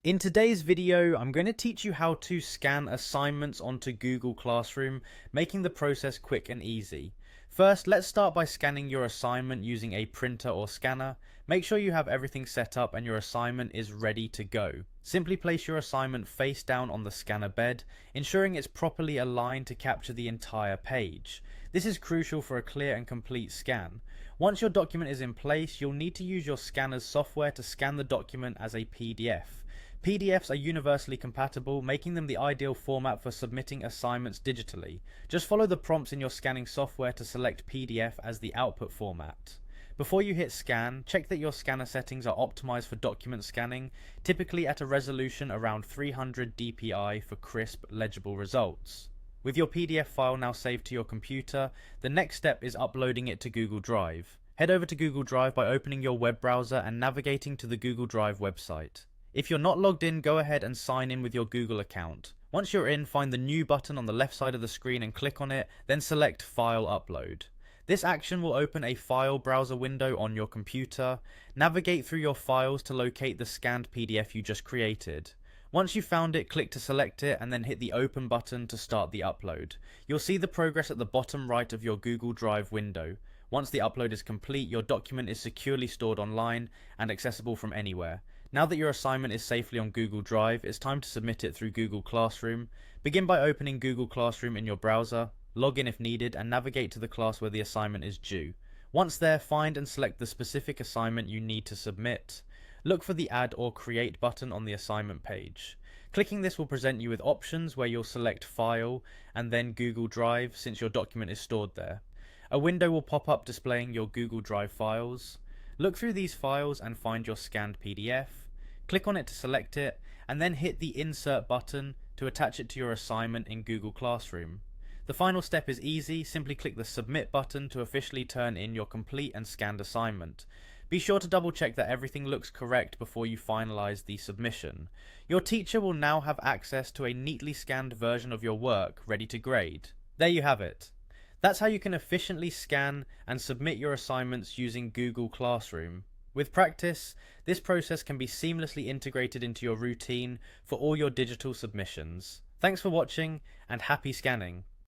In today's video, I'm going to teach you how to scan assignments onto Google Classroom, making the process quick and easy. First, let's start by scanning your assignment using a printer or scanner. Make sure you have everything set up and your assignment is ready to go. Simply place your assignment face down on the scanner bed, ensuring it's properly aligned to capture the entire page. This is crucial for a clear and complete scan. Once your document is in place, you'll need to use your scanner's software to scan the document as a PDF. PDFs are universally compatible, making them the ideal format for submitting assignments digitally. Just follow the prompts in your scanning software to select PDF as the output format. Before you hit scan, check that your scanner settings are optimized for document scanning, typically at a resolution around 300 dpi for crisp, legible results. With your PDF file now saved to your computer, the next step is uploading it to Google Drive. Head over to Google Drive by opening your web browser and navigating to the Google Drive website. If you're not logged in, go ahead and sign in with your Google account. Once you're in, find the New button on the left side of the screen and click on it, then select File Upload. This action will open a file browser window on your computer. Navigate through your files to locate the scanned PDF you just created. Once you've found it, click to select it and then hit the Open button to start the upload. You'll see the progress at the bottom right of your Google Drive window. Once the upload is complete, your document is securely stored online and accessible from anywhere. Now that your assignment is safely on Google Drive, it's time to submit it through Google Classroom. Begin by opening Google Classroom in your browser, log in if needed, and navigate to the class where the assignment is due. Once there, find and select the specific assignment you need to submit. Look for the Add or Create button on the assignment page. Clicking this will present you with options where you'll select File and then Google Drive since your document is stored there. A window will pop up displaying your Google Drive files. Look through these files and find your scanned PDF. Click on it to select it, and then hit the Insert button to attach it to your assignment in Google Classroom. The final step is easy, simply click the Submit button to officially turn in your complete and scanned assignment. Be sure to double check that everything looks correct before you finalize the submission. Your teacher will now have access to a neatly scanned version of your work ready to grade. There you have it. That's how you can efficiently scan and submit your assignments using Google Classroom. With practice, this process can be seamlessly integrated into your routine for all your digital submissions. Thanks for watching and happy scanning!